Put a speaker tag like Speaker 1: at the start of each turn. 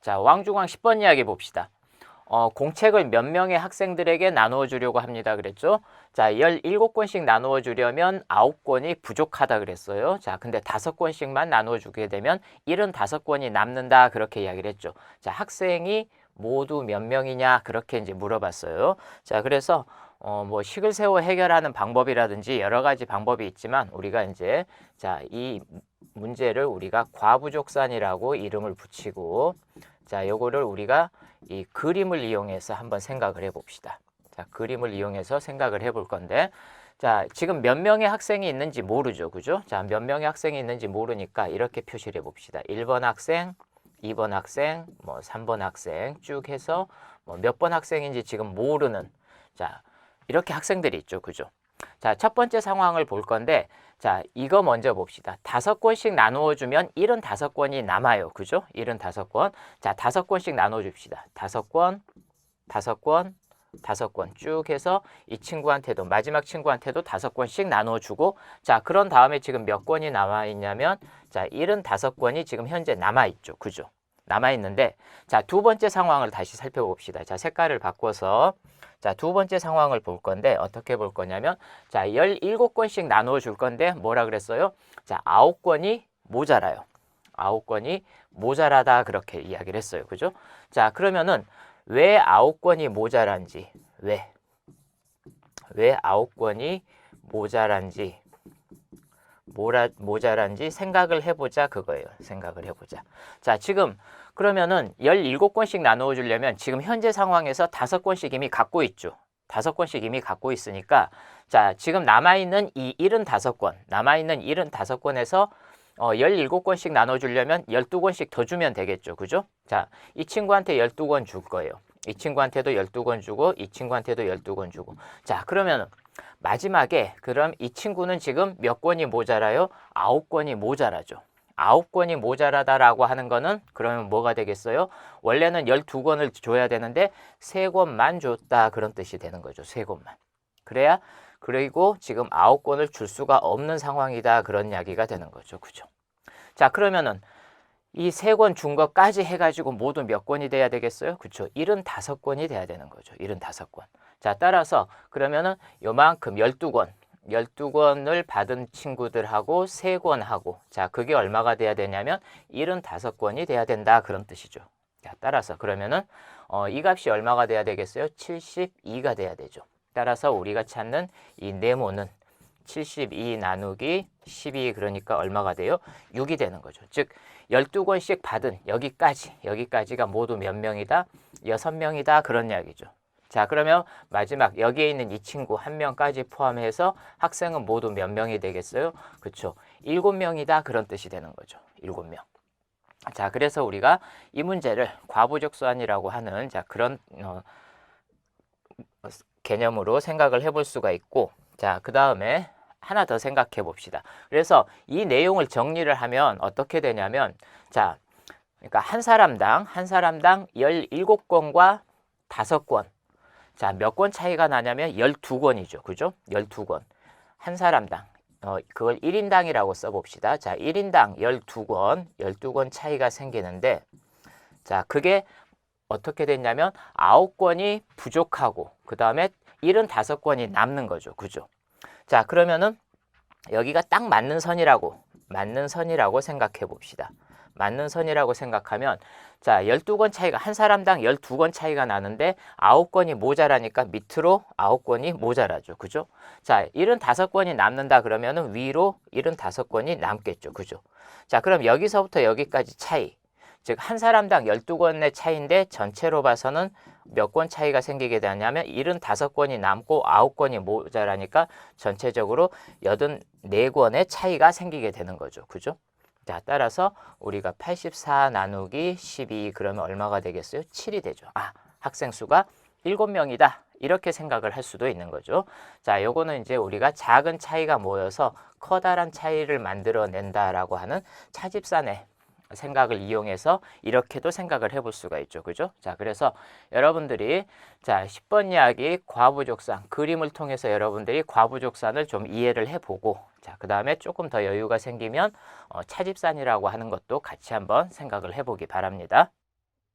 Speaker 1: 자, 왕중왕 10번 이야기 봅시다. 공책을 몇 명의 학생들에게 나누어 주려고 합니다. 그랬죠? 자, 17권씩 나누어 주려면 9권이 부족하다 그랬어요. 자, 근데 5권씩만 나누어 주게 되면 75권이 남는다. 그렇게 이야기를 했죠. 자, 학생이 모두 몇 명이냐? 그렇게 이제 물어봤어요. 자, 그래서 뭐 식을 세워 해결하는 방법이라든지 여러 가지 방법이 있지만 우리가 이제 자, 이 문제를 우리가 과부족산이라고 이름을 붙이고 자, 요거를 우리가 이 그림을 이용해서 한번 생각을 해 봅시다. 자, 그림을 이용해서 생각을 해 볼 건데 자, 지금 몇 명의 학생이 있는지 모르죠. 그죠? 자, 몇 명의 학생이 있는지 모르니까 이렇게 표시를 해 봅시다. 1번 학생, 2번 학생, 뭐 3번 학생 쭉 해서 뭐 몇 번 학생인지 지금 모르는 자, 이렇게 학생들이 있죠. 그죠? 자, 첫 번째 상황을 볼 건데 자, 이거 먼저 봅시다. 5권씩 나누어 주면 75권이 남아요. 그죠? 75권. 자, 5권씩 나눠 줍시다. 5권, 5권, 5권 쭉 해서 이 친구한테도 마지막 친구한테도 5권씩 나눠 주고 자, 그런 다음에 지금 몇 권이 남아 있냐면 자, 75권이 지금 현재 남아 있죠. 그죠? 남아 있는데 자, 두 번째 상황을 다시 살펴봅시다. 자, 색깔을 바꿔서 자, 두 번째 상황을 볼 건데 어떻게 볼 거냐면 자, 17권씩 나누어 줄 건데 뭐라 그랬어요? 자, 9권이 모자라요. 9권이 모자라다 그렇게 이야기를 했어요. 그죠? 자, 그러면은 왜 9권이 모자란지 왜 9권이 모자란지 생각을 해보자 그거예요. 생각을 해보자. 자, 지금 그러면은 17권씩 나누어 주려면 지금 현재 상황에서 5권씩 이미 갖고 있죠. 5권씩 이미 갖고 있으니까 자, 지금 남아있는 이 75권, 남아있는 75권에서 17권씩 나눠 주려면 12권씩 더 주면 되겠죠. 그죠? 자, 이 친구한테 12권 줄 거예요. 이 친구한테도 12권 주고 이 친구한테도 12권 주고 자, 그러면 마지막에 그럼 이 친구는 지금 몇 권이 모자라요? 9권이 모자라죠. 9권이 모자라다라고 하는 거는 그러면 뭐가 되겠어요? 원래는 12권을 줘야 되는데 3권만 줬다 그런 뜻이 되는 거죠. 3권만. 그래야 그리고 지금 9권을 줄 수가 없는 상황이다 그런 이야기가 되는 거죠. 그죠? 자, 그러면은 이 3권 준 것까지 해가지고 모두 몇 권이 돼야 되겠어요? 그렇죠. 75권이 돼야 되는 거죠. 75권. 자, 따라서 그러면은 요만큼 12권을 받은 친구들하고 3권 하고 자, 그게 얼마가 돼야 되냐면 75권이 돼야 된다 그런 뜻이죠. 자, 따라서 그러면은 이 값이 얼마가 돼야 되겠어요? 72가 돼야 되죠. 따라서 우리가 찾는 이 네모는 72 나누기 12 그러니까 얼마가 돼요? 6이 되는 거죠. 즉 12권씩 받은 여기까지가 모두 몇 명이다? 6명이다 그런 이야기죠. 자, 그러면 마지막 여기에 있는 이 친구 한 명까지 포함해서 학생은 모두 몇 명이 되겠어요? 그렇죠. 7명이다 그런 뜻이 되는 거죠. 7명. 자, 그래서 우리가 이 문제를 과부족수안이라고 하는 자, 그런 개념으로 생각을 해볼 수가 있고 자, 그 다음에 하나 더 생각해 봅시다. 그래서 이 내용을 정리를 하면 어떻게 되냐면 자, 그러니까 한 사람당 17권과 5권. 자, 몇 권 차이가 나냐면 12권이죠. 그죠? 12권. 한 사람당. 그걸 1인당이라고 써 봅시다. 자, 1인당 12권 차이가 생기는데 자, 그게 어떻게 됐냐면 9권이 부족하고 그다음에 75권이 남는 거죠. 그죠? 자, 그러면은 여기가 딱 맞는 선이라고 생각해 봅시다. 맞는 선이라고 생각하면 자, 12권 차이가 한 사람당 12권 차이가 나는데 9권이 모자라니까 밑으로 9권이 모자라죠. 그죠? 자, 75권이 남는다 그러면은 위로 75권이 남겠죠. 그죠? 자, 그럼 여기서부터 여기까지 차이. 즉 한 사람당 12권의 차이인데 전체로 봐서는 몇 권 차이가 생기게 되냐면 75권이 남고 9권이 모자라니까 전체적으로 84권의 차이가 생기게 되는 거죠. 그죠? 자, 따라서 우리가 84 나누기 12 그러면 얼마가 되겠어요? 7이 되죠. 아, 학생 수가 7명이다. 이렇게 생각을 할 수도 있는 거죠. 자, 요거는 이제 우리가 작은 차이가 모여서 커다란 차이를 만들어낸다라고 하는 차집산의 생각을 이용해서 이렇게도 생각을 해볼 수가 있죠. 그죠? 자, 그래서 여러분들이 자, 10번 이야기 과부족산 그림을 통해서 여러분들이 과부족산을 좀 이해를 해보고 자, 그 다음에 조금 더 여유가 생기면 차집산이라고 하는 것도 같이 한번 생각을 해보기 바랍니다.